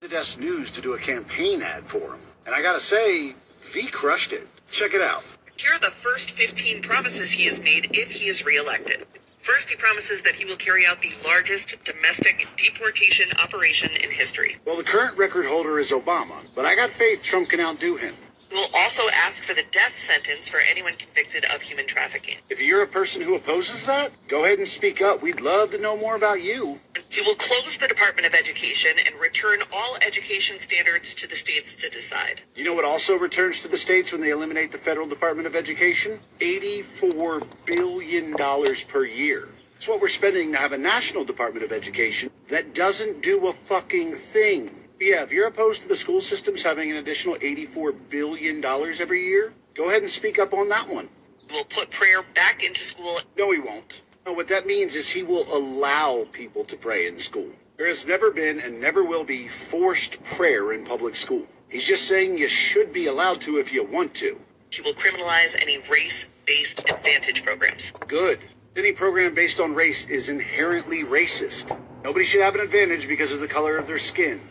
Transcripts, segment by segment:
desk news to do a campaign ad for him. And I gotta say, V crushed it. Check it out. Here are the first 15 promises he has made if he is reelected. First, he promises that he will carry out the largest domestic deportation operation in history. Well, the current record holder is Obama, but I got faith Trump can outdo him. He will also ask for the death sentence for anyone convicted of human trafficking. If you're a person who opposes that, go ahead and speak up. We'd love to know more about you. He will close the Department of Education and return all education standards to the states to decide. You know what also returns to the states when they eliminate the federal Department of Education? $84 billion per year. It's what we're spending to have a national Department of Education that doesn't do a fucking thing. Yeah, if you're opposed to the school systems having an additional $84 billion every year, go ahead and speak up on that one. We'll put prayer back into school. No, he won't. No, what that means is he will allow people to pray in school. There has never been and never will be forced prayer in public school. He's just saying you should be allowed to if you want to. He will criminalize any race-based advantage programs. Good. Any program based on race is inherently racist. Nobody should have an advantage because of the color of their skin.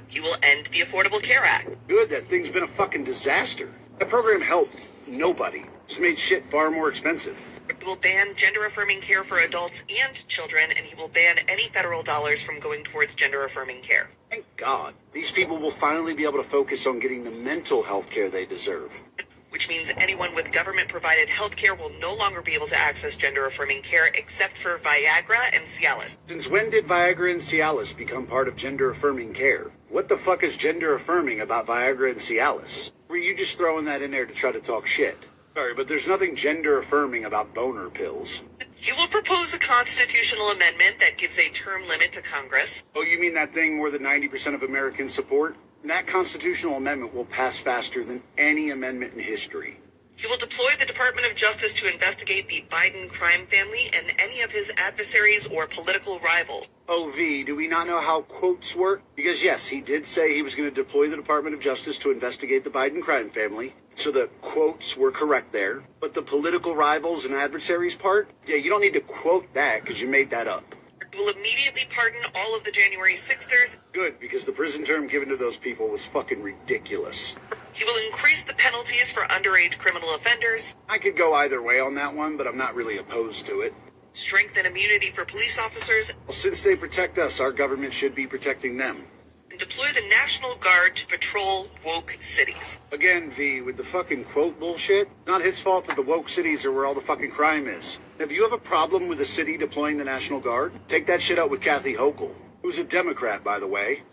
He will end the Affordable Care Act. Good, that thing's been a fucking disaster. That program helped nobody. It's made shit far more expensive. He will ban gender-affirming care for adults and children, and he will ban any federal dollars from going towards gender-affirming care. Thank God. These people will finally be able to focus on getting the mental health care they deserve. Which means anyone with government-provided health care will no longer be able to access gender-affirming care except for Viagra and Cialis. Since when did Viagra and Cialis become part of gender-affirming care? What the fuck is gender-affirming about Viagra and Cialis? Were you just throwing that in there to try to talk shit? Sorry, but there's nothing gender-affirming about boner pills. He will propose a constitutional amendment that gives a term limit to Congress. Oh, you mean that thing more than 90% of Americans support? That constitutional amendment will pass faster than any amendment in history. He will deploy the Department of Justice to investigate the Biden crime family and any of his adversaries or political rivals. Oh, V, do we not know how quotes work? Because yes, he did say he was going to deploy the Department of Justice to investigate the Biden crime family. So the quotes were correct there. But the political rivals and adversaries part? Yeah, you don't need to quote that because you made that up. He will immediately pardon all of the January 6thers. Good, because the prison term given to those people was fucking ridiculous. He will increase the penalties for underage criminal offenders. I could go either way on that one, but I'm not really opposed to it. Strengthen immunity for police officers. Well, since they protect us, our government should be protecting them. And deploy the National Guard to patrol woke cities. Again, V, with the fucking quote bullshit, not his fault that the woke cities are where all the fucking crime is. If you have a problem with a city deploying the National Guard, take that shit out with Kathy Hochul, who's a Democrat, by the way.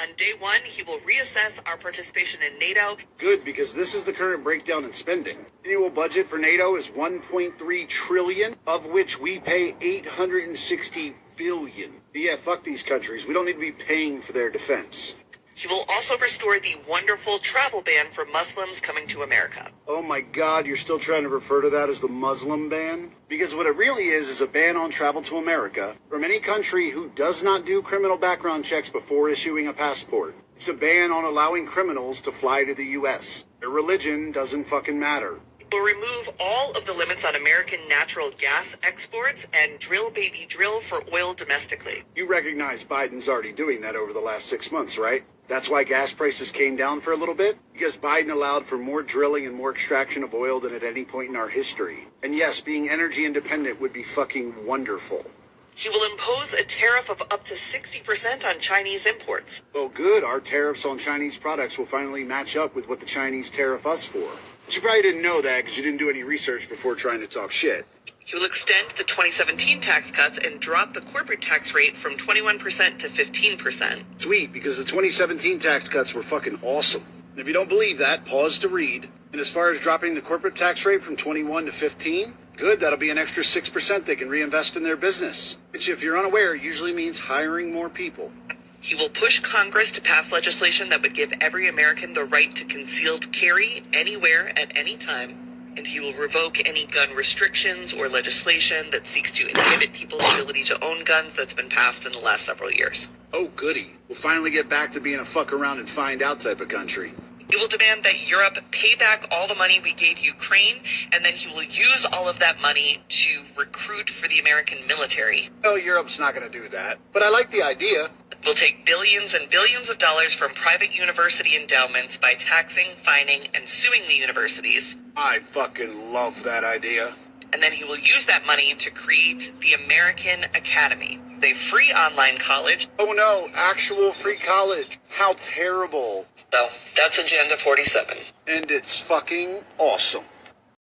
On day one, he will reassess our participation in NATO. Good, because this is the current breakdown in spending. Annual budget for NATO is $1.3 trillion, of which we pay $860 billion. Yeah, fuck these countries. We don't need to be paying for their defense. He will also restore the wonderful travel ban for Muslims coming to America. Oh my God, you're still trying to refer to that as the Muslim ban? Because what it really is a ban on travel to America from any country who does not do criminal background checks before issuing a passport. It's a ban on allowing criminals to fly to the U.S. Their religion doesn't fucking matter. He will remove all of the limits on American natural gas exports and drill baby drill for oil domestically. You recognize Biden's already doing that over the last 6 months, right? That's why gas prices came down for a little bit, because Biden allowed for more drilling and more extraction of oil than at any point in our history. And yes, being energy independent would be fucking wonderful. He will impose a tariff of up to 60% on Chinese imports. Oh good, our tariffs on Chinese products will finally match up with what the Chinese tariff us for. But you probably didn't know that because you didn't do any research before trying to talk shit. He will extend the 2017 tax cuts and drop the corporate tax rate from 21% to 15%. Sweet, because the 2017 tax cuts were fucking awesome. And if you don't believe that, pause to read. And as far as dropping the corporate tax rate from 21 to 15, good, that'll be an extra 6% they can reinvest in their business. Which, if you're unaware, usually means hiring more people. He will push Congress to pass legislation that would give every American the right to concealed carry anywhere at any time. And he will revoke any gun restrictions or legislation that seeks to inhibit people's ability to own guns that's been passed in the last several years. Oh, goody. We'll finally get back to being a fuck around and find out type of country. He will demand that Europe pay back all the money we gave Ukraine, and then he will use all of that money to recruit for the American military. Oh, Europe's not going to do that. But I like the idea. We'll take billions and billions of dollars from private university endowments by taxing, fining, and suing the universities. I fucking love that idea. And then he will use that money to create the American Academy, a free online college. Oh no, actual free college. How terrible. So, that's Agenda 47. And it's fucking awesome.